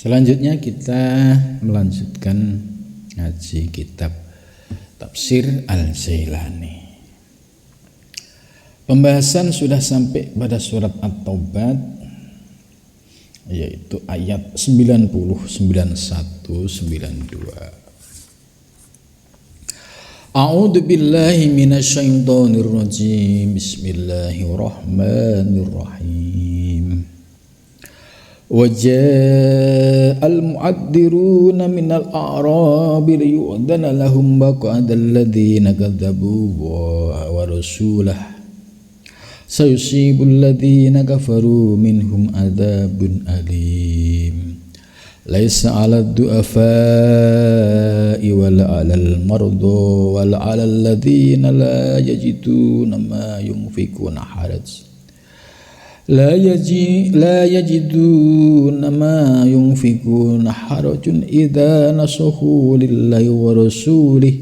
Selanjutnya kita melanjutkan ngaji kitab Tafsir Al-Jailani. Pembahasan sudah sampai pada surat At-Taubat, yaitu ayat 90, 91, 92. A'udzu billahi minasyaitonir rajim. Bismillahirrahmanirrahim. وجاء المعذرون من الأعراب ليؤذن لهم وقعد الذين كذبوا الله ورسوله سيصيب الذين كفروا منهم عذاب أليم ليس على الضعفاء ولا على المرضى ولا على الذين لا يجدون ما ينفقون حرج لا يجدون ما ينفقون حرج إذا نصحوا لله ورسوله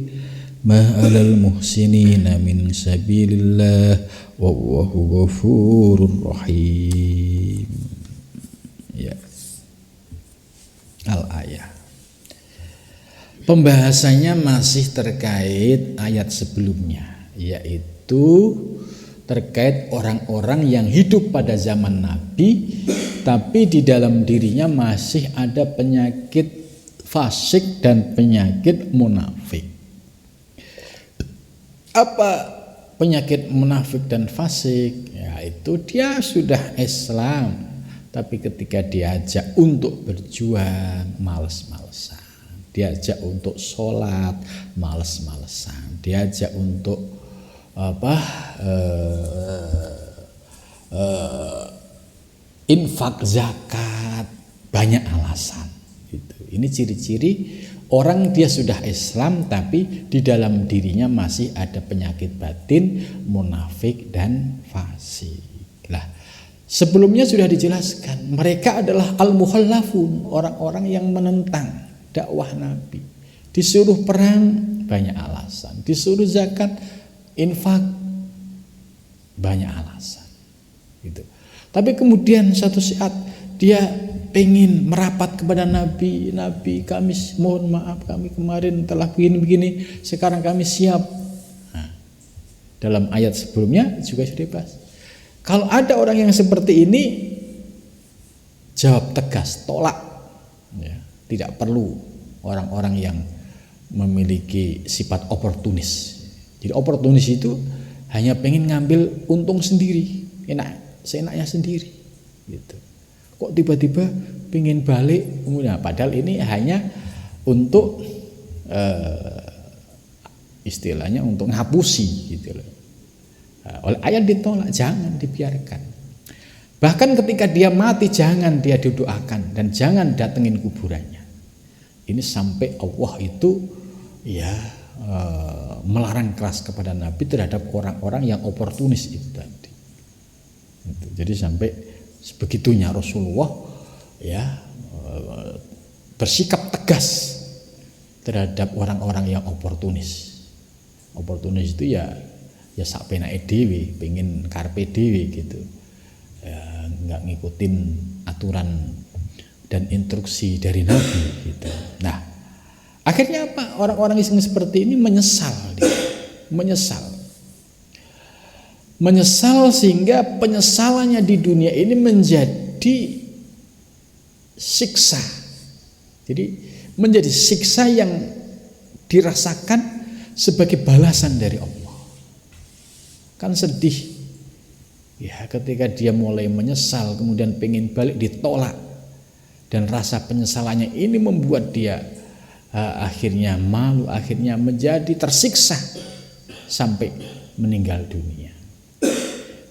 ما على المحسنين من سبيل الله والله غفور رحيم. Ya. Al-ayah. Pembahasannya masih terkait ayat sebelumnya, yaitu terkait orang-orang yang hidup pada zaman Nabi tapi di dalam dirinya masih ada penyakit fasik dan penyakit munafik. Apa penyakit munafik dan fasik? Yaitu dia sudah Islam tapi ketika diajak untuk berjuang males-malesan, diajak untuk sholat males-malesan, diajak untuk infak zakat banyak alasan gitu. Ini ciri-ciri orang dia sudah Islam tapi di dalam dirinya masih ada penyakit batin munafik dan fasik. Lah, sebelumnya sudah dijelaskan mereka adalah al-mukhallafun, orang-orang yang menentang dakwah Nabi. Disuruh perang banyak alasan, disuruh zakat infak banyak alasan gitu. Tapi kemudian satu saat dia pengen merapat kepada Nabi, kami mohon maaf kami kemarin telah begini-begini, sekarang kami siap. Nah, dalam ayat sebelumnya juga sudah dibahas. Kalau ada orang yang seperti ini, jawab tegas, tolak ya. Tidak perlu orang-orang yang memiliki sifat oportunis. Jadi oportunis itu hanya pengen ngambil untung sendiri, seenaknya sendiri gitu. Kok tiba-tiba pengen balik, padahal ini hanya untuk istilahnya untuk ngapusi gitu loh. Oleh ayat ditolak, jangan dibiarkan. Bahkan ketika dia mati jangan dia didoakan dan jangan datengin kuburannya. Ini sampai Allah itu melarang keras kepada Nabi terhadap orang-orang yang oportunis itu tadi. Jadi sampai sebegitunya Rasulullah bersikap tegas terhadap orang-orang yang oportunis. Oportunis itu ya sak penake dhewe, pengen karpe dhewe gitu. Enggak ngikutin aturan dan instruksi dari Nabi gitu. Nah, akhirnya apa? Orang-orang yang seperti ini menyesal sehingga penyesalannya di dunia ini menjadi siksa. Jadi menjadi siksa yang dirasakan sebagai balasan dari Allah. Kan sedih ya ketika dia mulai menyesal kemudian pengen balik ditolak, dan rasa penyesalannya ini membuat dia akhirnya malu, akhirnya menjadi tersiksa sampai meninggal dunia.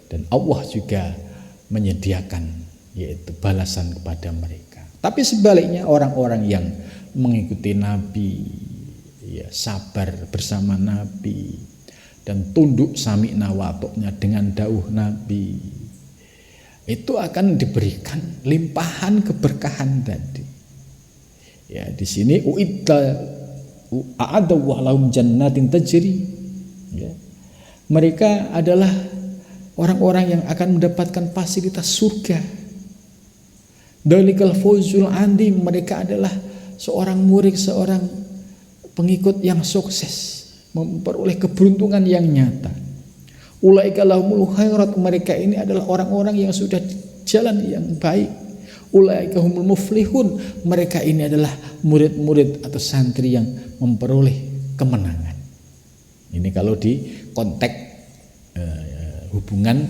Dan Allah juga menyediakan yaitu balasan kepada mereka. Tapi sebaliknya orang-orang yang mengikuti Nabi, sabar bersama Nabi dan tunduk sami'na wa ata'na dengan dawuh Nabi, itu akan diberikan limpahan keberkahan tadi. Ya, di sini a'adallahu lahum jannatin tajri. Ya. Mereka adalah orang-orang yang akan mendapatkan fasilitas surga Dalikal fawzul adzim, mereka adalah seorang murid, seorang pengikut yang sukses, memperoleh keberuntungan yang nyata. Ulaika lahumul khairat, mereka ini adalah orang-orang yang sudah jalan yang baik. Ulaika humul muflihun, mereka ini adalah murid-murid atau santri yang memperoleh kemenangan. Ini kalau di konteks hubungan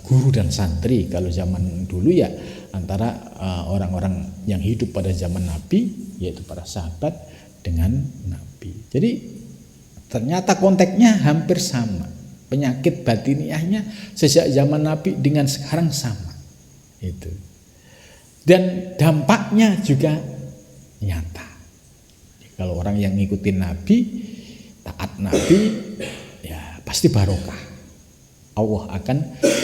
guru dan santri. Kalau zaman dulu ya antara orang-orang yang hidup pada zaman Nabi, yaitu para sahabat dengan Nabi. Jadi ternyata konteksnya hampir sama. Penyakit batiniahnya sejak zaman Nabi dengan sekarang sama. Itu. Dan dampaknya juga nyata. Kalau orang yang ngikutin Nabi, taat Nabi, ya pasti barokah. Allah akan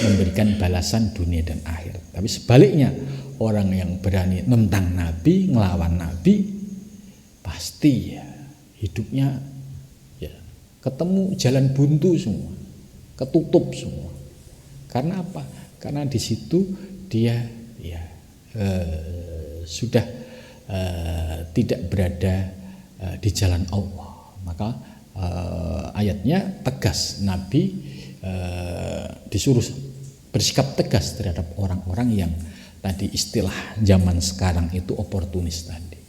memberikan balasan dunia dan akhir. Tapi sebaliknya, orang yang berani nentang Nabi, ngelawan Nabi, pasti ya hidupnya ya ketemu jalan buntu semua, ketutup semua. Karena apa? Karena di situ dia ya sudah tidak berada di jalan Allah. Maka ayatnya tegas, Nabi disuruh bersikap tegas terhadap orang-orang yang tadi istilah zaman sekarang itu oportunis tadi.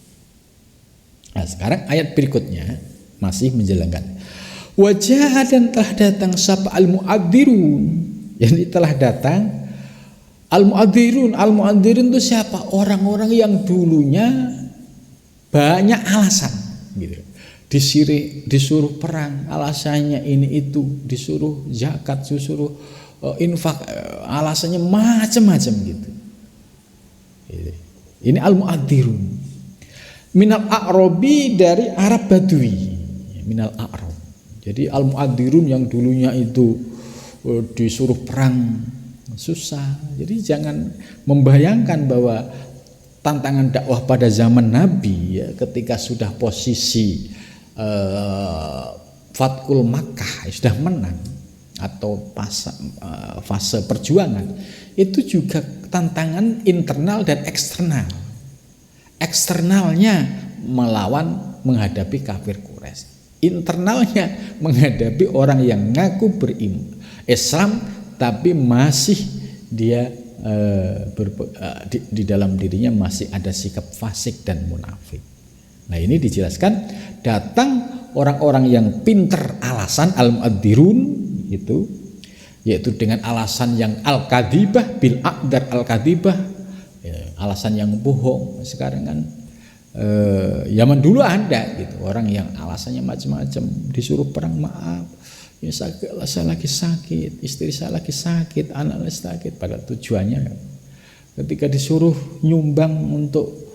Nah, sekarang ayat berikutnya masih menjelaskan. Wajah dan telah datang sapa al-mu'adzirun, yang telah datang al-mu'adzirun. Al-mu'adzirun itu siapa? Orang-orang yang dulunya banyak alasan gitu. Disuruh perang, alasannya ini itu, disuruh zakat, disuruh infak, alasannya macam-macam gitu. Ini al-mu'adzirun. Minal a'robi, dari Arab Badui. Minal a'rob. Jadi al-mu'adzirun yang dulunya itu disuruh perang susah. Jadi jangan membayangkan bahwa tantangan dakwah pada zaman Nabi ya, ketika sudah posisi Fatkul Makkah sudah menang atau fase perjuangan, itu juga tantangan internal dan eksternal. Eksternalnya melawan menghadapi kafir Quraisy, internalnya menghadapi orang yang ngaku Islam tapi masih dia di dalam dirinya masih ada sikap fasik dan munafik. Nah, ini dijelaskan datang orang-orang yang pinter alasan al-mu'adzirun itu, yaitu dengan alasan yang al-kadhibah bil aqdar al-kadhibah, ya, alasan yang bohong. Sekarang kan zaman dulu ada gitu orang yang alasannya macam-macam, disuruh perang maaf, ya saya lagi sakit, istri saya lagi sakit, anak saya sakit, pada tujuannya ketika disuruh nyumbang untuk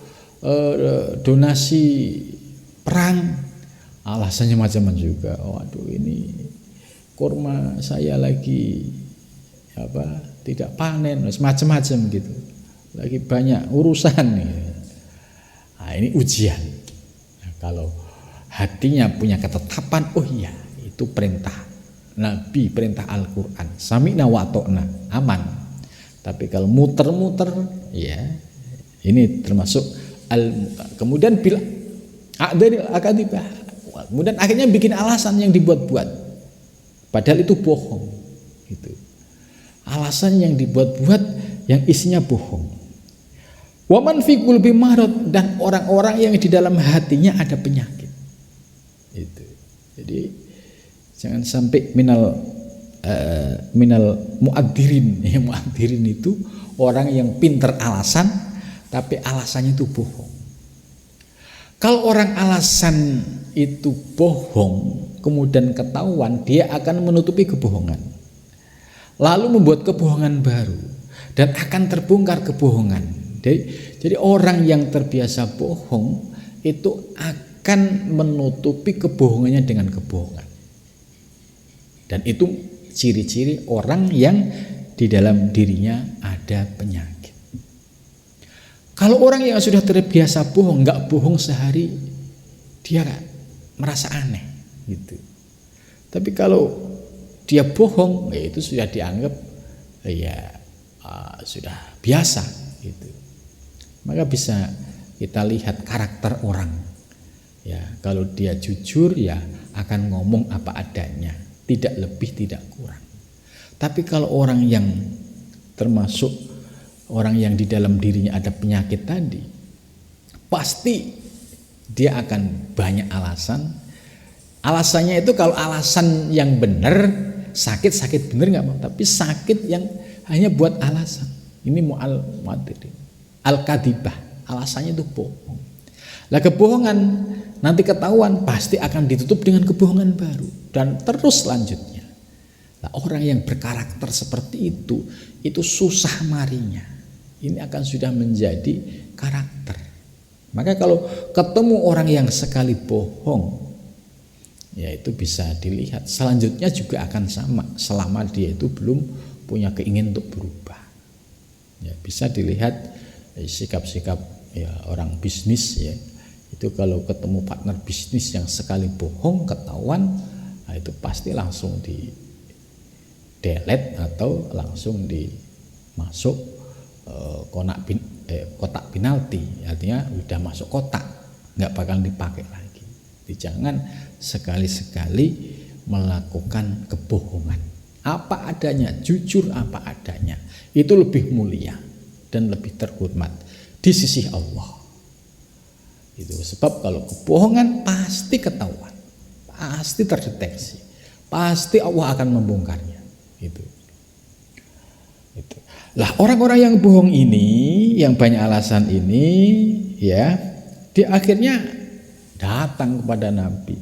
donasi perang, alasannya macam-macam juga. Waduh, ini kurma saya lagi tidak panen, macam-macam gitu, lagi banyak urusan nih. Nah, ini ujian. Nah, kalau hatinya punya ketetapan, oh iya itu perintah Nabi, perintah Al-Quran, sami'na wa ata'na, aman. Tapi kalau muter-muter, ya ini termasuk kemudian bil aqdaril akadzibah, kemudian akhirnya bikin alasan yang dibuat-buat, padahal itu bohong. Gitu. Alasan yang dibuat-buat yang isinya bohong. Waman fi qulbi marad, dan orang-orang yang di dalam hatinya ada penyakit. Itu. Jadi jangan sampai minal mu'adzirin. Ya, mu'adzirin itu orang yang pinter alasan tapi alasannya itu bohong. Kalau orang alasan itu bohong kemudian ketahuan, dia akan menutupi kebohongan, lalu membuat kebohongan baru, dan akan terbongkar kebohongan. Jadi orang yang terbiasa bohong itu akan menutupi kebohongannya dengan kebohongan. Dan itu ciri-ciri orang yang di dalam dirinya ada penyakit. Kalau orang yang sudah terbiasa bohong, nggak bohong sehari, dia merasa aneh gitu. Tapi kalau dia bohong, ya itu sudah dianggap sudah biasa gitu. Maka bisa kita lihat karakter orang. Ya, kalau dia jujur ya akan ngomong apa adanya, tidak lebih tidak kurang. Tapi kalau orang yang termasuk orang yang di dalam dirinya ada penyakit tadi, pasti dia akan banyak alasan. Alasannya itu kalau alasan yang benar, sakit benar nggak mau, tapi sakit yang hanya buat alasan. Ini al-kadibah, alasannya itu bohong. Lah kebohongan nanti ketahuan pasti akan ditutup dengan kebohongan baru dan terus selanjutnya. Nah, orang yang berkarakter seperti itu susah marinya. Ini akan sudah menjadi karakter. Maka kalau ketemu orang yang sekali bohong, ya itu bisa dilihat. Selanjutnya juga akan sama selama dia itu belum punya keinginan untuk berubah. Ya, bisa dilihat sikap-sikap ya orang bisnis ya. Itu kalau ketemu partner bisnis yang sekali bohong ketahuan, nah itu pasti langsung di delete atau langsung dimasuk kotak penalti, artinya udah masuk kotak, nggak bakal dipakai lagi. Jadi jangan sekali-sekali melakukan kebohongan, apa adanya, jujur apa adanya, itu lebih mulia dan lebih terhormat di sisi Allah. Itu sebab kalau kebohongan pasti ketahuan, pasti terdeteksi, pasti Allah akan membongkarnya. Itu. Lah orang-orang yang bohong ini, yang banyak alasan ini, ya, di akhirnya datang kepada Nabi.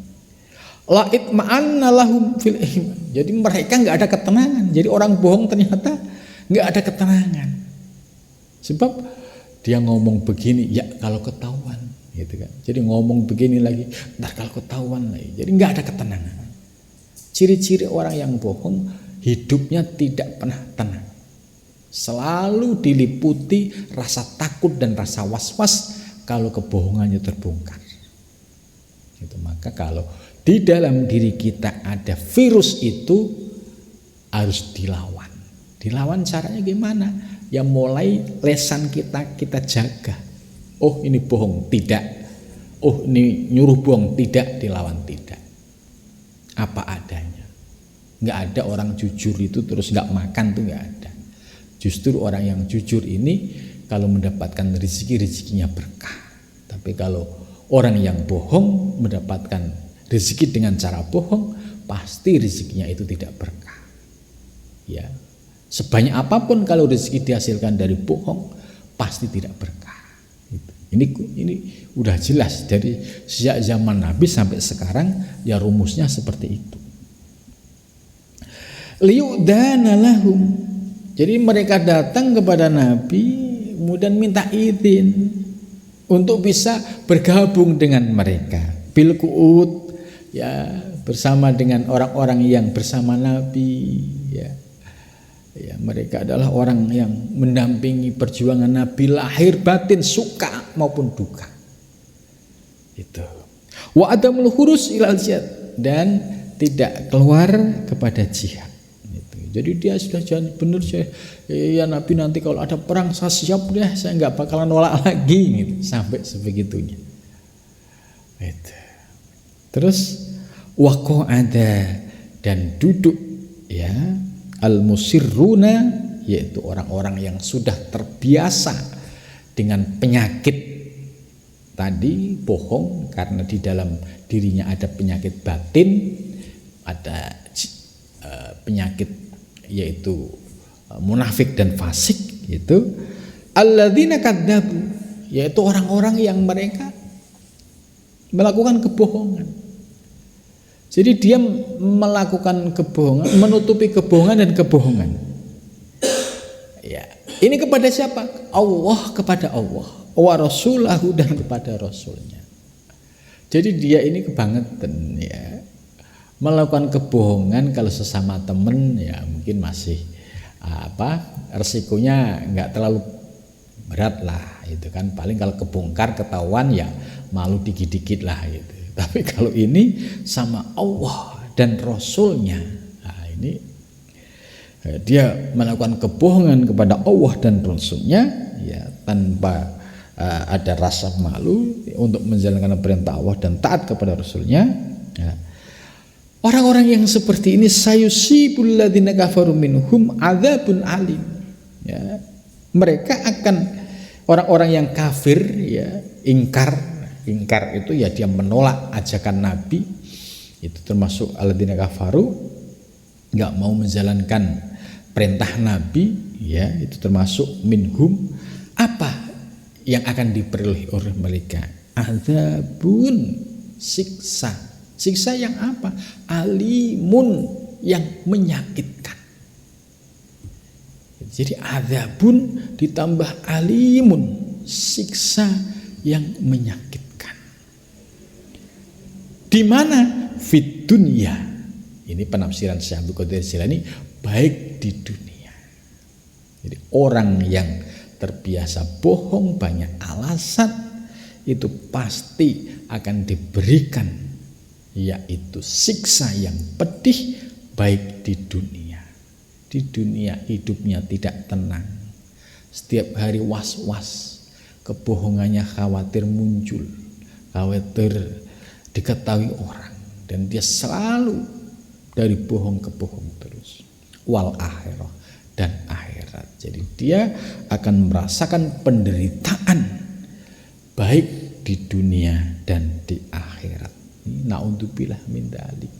La itma'anna lahum fil iman. Jadi mereka nggak ada ketenangan. Jadi orang bohong ternyata nggak ada ketenangan. Sebab dia ngomong begini, ya kalau ketahuan, gitu kan. Jadi ngomong begini lagi, ntar kalau ketahuan lagi. Jadi nggak ada ketenangan. Ciri-ciri orang yang bohong, hidupnya tidak pernah tenang. Selalu diliputi rasa takut dan rasa was-was kalau kebohongannya terbongkar. Itu maka kalau di dalam diri kita ada virus itu harus dilawan. Dilawan caranya gimana? Ya mulai lesan kita jaga. Oh ini bohong, tidak. Oh ini nyuruh bohong, tidak, dilawan tidak. Apa adanya. Nggak ada orang jujur itu terus nggak makan tuh nggak ada. Justru orang yang jujur ini kalau mendapatkan rezekinya berkah. Tapi kalau orang yang bohong mendapatkan rezeki dengan cara bohong, pasti rezekinya itu tidak berkah. Ya, sebanyak apapun kalau rezeki dihasilkan dari bohong, pasti tidak berkah. Ini udah jelas dari sejak zaman Nabi sampai sekarang, ya rumusnya seperti itu. Liyudana lahum. Jadi mereka datang kepada Nabi kemudian minta izin untuk bisa bergabung dengan mereka bil qu'ud, ya bersama dengan orang-orang yang bersama Nabi, ya mereka adalah orang yang mendampingi perjuangan Nabi lahir batin, suka maupun duka. Itu. Wa adamul khurus ilal jihad, dan tidak keluar kepada jihad. Jadi dia sudah jangan benar, ya Nabi nanti kalau ada perang saya siap deh, saya nggak bakalan nolak lagi gitu, sampai sebegitunya. Itu. Terus waqo ada dan duduk ya al-musirruna, yaitu orang-orang yang sudah terbiasa dengan penyakit tadi bohong karena di dalam dirinya ada penyakit batin, ada penyakit yaitu munafik dan fasik, itu alladzina kadzabu, yaitu orang-orang yang mereka melakukan kebohongan. Jadi dia melakukan kebohongan, menutupi kebohongan dan kebohongan. Ya, ini kepada siapa? Allah, kepada Allah, wa rasulahu, dan kepada rasulnya. Jadi dia ini kebangetan ya. Melakukan kebohongan kalau sesama temen ya mungkin masih resikonya nggak terlalu berat lah, itu kan paling kalau kebongkar ketahuan ya malu dikit-dikit lah gitu. Tapi kalau ini sama Allah dan Rasulnya, nah ini dia melakukan kebohongan kepada Allah dan Rasulnya ya tanpa ada rasa malu untuk menjalankan perintah Allah dan taat kepada Rasulnya. Ya. Orang-orang yang seperti ini sayusibul ladzina kafaru minhum adzabun alim. Ya. Mereka akan orang-orang yang kafir, ya, ingkar itu ya dia menolak ajakan Nabi, itu termasuk alladzina kafaru, nggak mau menjalankan perintah Nabi, ya, itu termasuk minhum. Apa yang akan diperoleh oleh mereka? Adzabun, siksa. Siksa yang apa? Alimun, yang menyakitkan. Jadi adzabun ditambah alimun, siksa yang menyakitkan. Di mana? Fid dunya. Ini penafsiran Syekh Abdul Qadir Jilani, baik di dunia. Jadi orang yang terbiasa bohong, banyak alasan, itu pasti akan diberikan yaitu siksa yang pedih baik di dunia. Di dunia hidupnya tidak tenang. Setiap hari was-was, kebohongannya khawatir muncul, khawatir diketahui orang, dan dia selalu dari bohong ke bohong terus. Wal akhirah, dan akhirat. Jadi dia akan merasakan penderitaan baik di dunia dan di akhirat. Na'udzubillah min dzalik.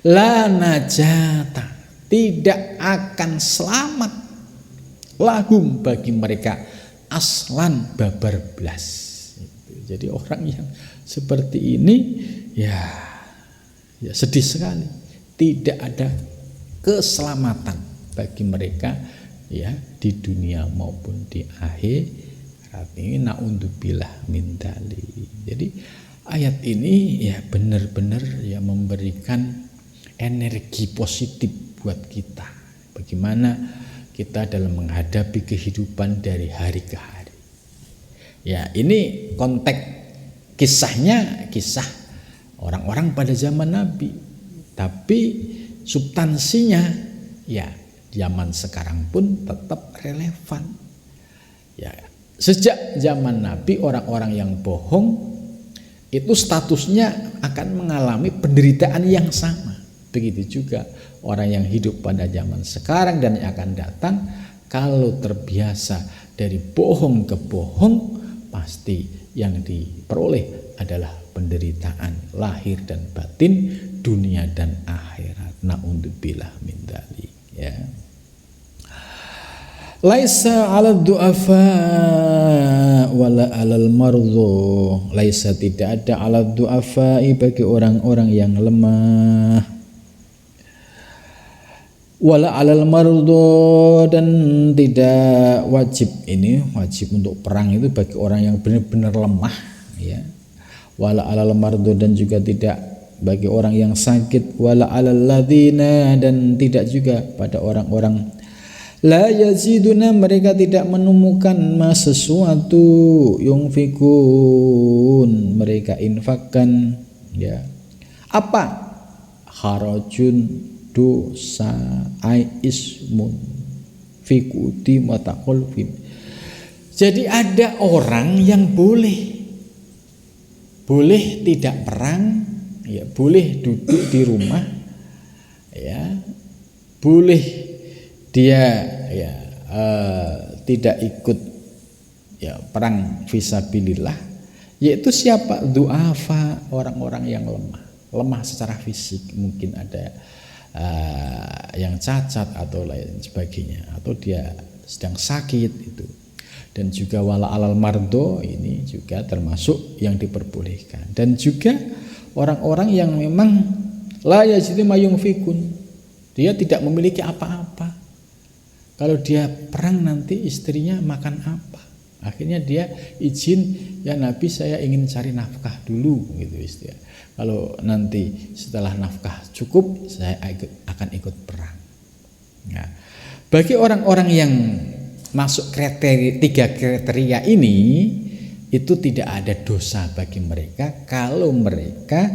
La najata, tidak akan selamat lahum bagi mereka aslan babar blas. Jadi orang yang seperti ini ya sedih sekali. Tidak ada keselamatan bagi mereka ya di dunia maupun di akhirat. Ini na'udzubillah min dzalik. Jadi ayat ini ya benar-benar ya memberikan energi positif buat kita. Bagaimana kita dalam menghadapi kehidupan dari hari ke hari. Ya, ini konteks kisahnya kisah orang-orang pada zaman Nabi. Tapi substansinya ya zaman sekarang pun tetap relevan. Ya, sejak zaman Nabi orang-orang yang bohong itu statusnya akan mengalami penderitaan yang sama. Begitu juga orang yang hidup pada zaman sekarang dan yang akan datang, kalau terbiasa dari bohong ke bohong, pasti yang diperoleh adalah penderitaan lahir dan batin, dunia dan akhirat. Na'udzubillah min dzalik, ya. Laisa 'alad du'afa wala 'alal mardhu. Laisa, tidak ada 'alad du'afa bagi orang-orang yang lemah. Wala 'alal mardhu, dan tidak wajib, ini wajib untuk perang itu bagi orang yang benar-benar lemah, ya. Wala 'alal mardhu, dan juga tidak bagi orang yang sakit. Wala 'alal ladzina, dan tidak juga pada orang-orang la yaziduna, mereka tidak menemukan sesuatu yunfikun, mereka infakkan, ya. Apa? Harajun, dosa, ismun, fikuti matakolfin. Jadi ada orang yang boleh tidak perang, ya, boleh duduk di rumah, ya, boleh dia ya tidak ikut ya perang fisabilillah, yaitu siapa? Du'afa, orang-orang yang lemah secara fisik, mungkin ada yang cacat atau lain sebagainya, atau dia sedang sakit itu. Dan juga wala alal mardo, ini juga termasuk yang diperbolehkan. Dan juga orang-orang yang memang la yajidu mayungfikun, dia tidak memiliki apa-apa. Kalau dia perang nanti istrinya makan apa? Akhirnya dia izin, ya Nabi saya ingin cari nafkah dulu gitu istilah. Kalau nanti setelah nafkah cukup saya akan ikut perang. Nah, bagi orang-orang yang masuk tiga kriteria ini, itu tidak ada dosa bagi mereka kalau mereka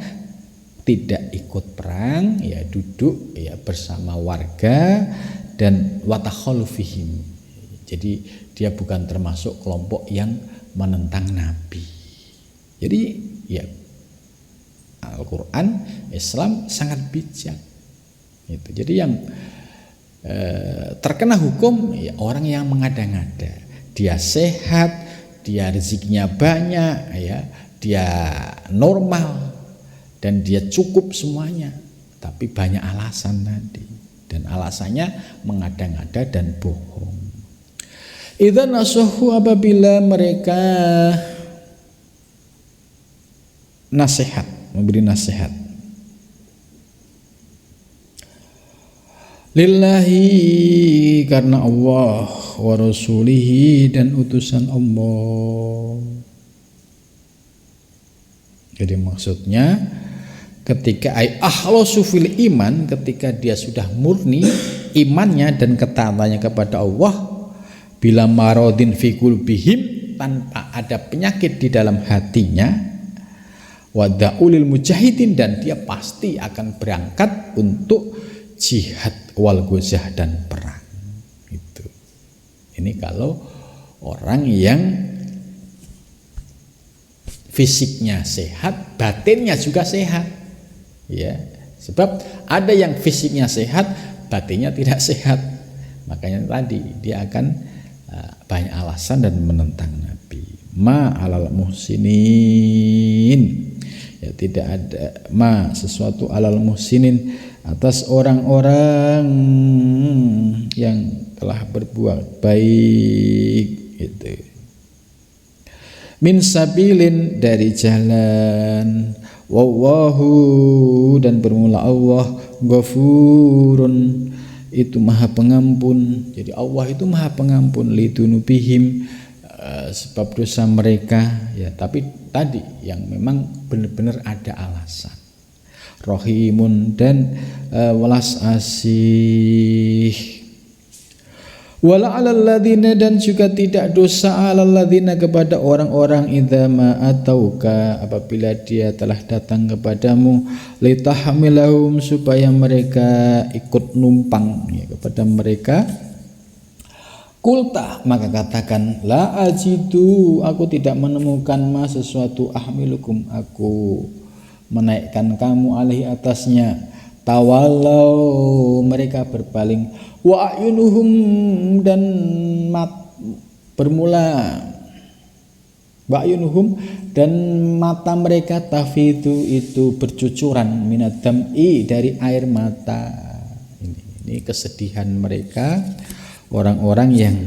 tidak ikut perang, ya duduk ya bersama warga dan watakhalufihim. Jadi dia bukan termasuk kelompok yang menentang Nabi. Jadi ya Al-Quran, Islam sangat bijak. Gitu. Jadi yang terkena hukum ya orang yang mengada-ngada. Dia sehat, dia rezekinya banyak, ya, dia normal dan dia cukup semuanya. Tapi banyak alasan tadi, dan alasannya mengada-ngada dan bohong. Idza nasahu, apabila mereka nasihat, memberi nasihat. Lillahi, karena Allah, wa rasulihi, dan utusan Allah. Jadi maksudnya ketika akhlasu fil iman, ketika dia sudah murni imannya dan ketaatannya kepada Allah, bila maradin fi qulbihim, tanpa ada penyakit di dalam hatinya, wadaulil mujahidin, dan dia pasti akan berangkat untuk jihad wal ghazah dan perang. Itu. Ini kalau orang yang fisiknya sehat, batinnya juga sehat. Ya, sebab ada yang fisiknya sehat, batinnya tidak sehat. Makanya tadi dia akan banyak alasan dan menentang Nabi. Ma alal muhsinin, ya tidak ada sesuatu alal muhsinin, atas orang-orang yang telah berbuat baik, gitu. Min sabilin, dari jalan, wallahu, dan bermula Allah, ghafurun, itu maha pengampun. Jadi Allah itu maha pengampun, lidunubihim, sebab dosa mereka, ya. Tapi tadi yang memang benar-benar ada alasan. Rahimun, dan welas asih. Wala 'alal ladzina, dan juga tidak dosa 'alal ladzina, kepada orang-orang, idza ma atauka, apabila dia telah datang kepadamu, litahmilahum, supaya mereka ikut numpang, ya, kepada mereka. Kulta, maka katakan, la ajidu, aku tidak menemukan sesuatu, ahmilukum, aku menaikkan kamu alaihi, atasnya. Tawalau, mereka berpaling. Wa ayunuhum, dan bermula. Wa ayunuhum, dan mata mereka, tafidu, itu bercucuran, minad dam'i, dari air mata. Ini kesedihan mereka, orang-orang yang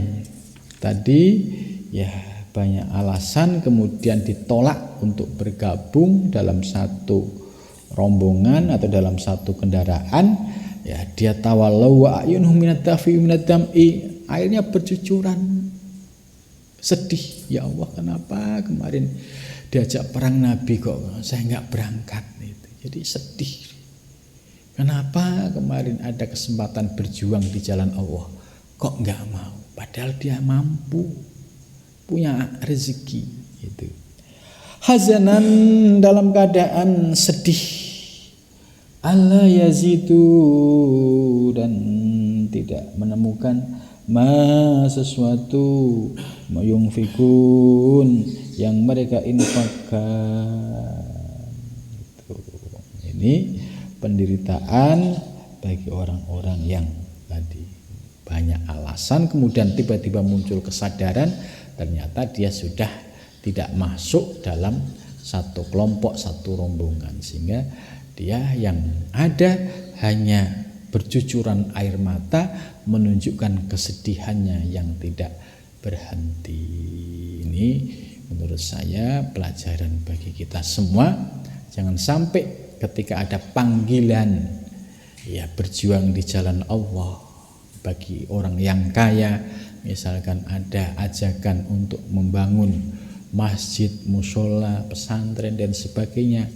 tadi ya banyak alasan kemudian ditolak untuk bergabung dalam satu rombongan atau dalam satu kendaraan, ya, dia tawallau wa ayunuhum minad dam'i, airnya bercucuran, sedih, ya Allah, kenapa kemarin diajak perang Nabi kok saya nggak berangkat, gitu. Jadi sedih, kenapa kemarin ada kesempatan berjuang di jalan Allah kok nggak mau, padahal dia mampu, punya rezeki, itu. Hazanan, dalam keadaan sedih, alla yazidu, dan tidak menemukan sesuatu, mayungfikun, yang mereka infakkan. Ini penderitaan bagi orang-orang yang tadi banyak alasan, kemudian tiba-tiba muncul kesadaran, ternyata dia sudah tidak masuk dalam satu kelompok, satu rombongan, sehingga dia yang ada hanya bercucuran air mata, menunjukkan kesedihannya yang tidak berhenti. Ini menurut saya pelajaran bagi kita semua. Jangan sampai ketika ada panggilan, ya, berjuang di jalan Allah, bagi orang yang kaya, misalkan ada ajakan untuk membangun masjid, mushola, pesantren dan sebagainya,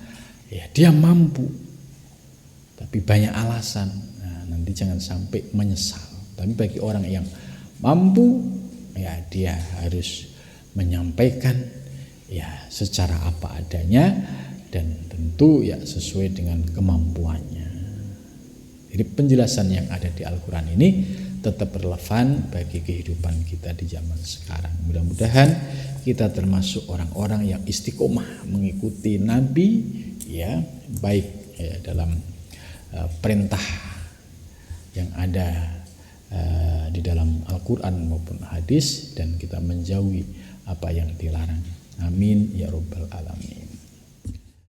ya dia mampu, tapi banyak alasan. Nah, nanti jangan sampai menyesal. Tapi bagi orang yang mampu, ya dia harus menyampaikan ya secara apa adanya, dan tentu ya sesuai dengan kemampuannya. Jadi penjelasan yang ada di Al-Quran ini tetap relevan bagi kehidupan kita di zaman sekarang. Mudah-mudahan kita termasuk orang-orang yang istiqomah mengikuti Nabi, ya, baik ya, dalam perintah yang ada di dalam Al-Quran maupun hadis, dan kita menjauhi apa yang dilarang. Amin ya rabbal alamin.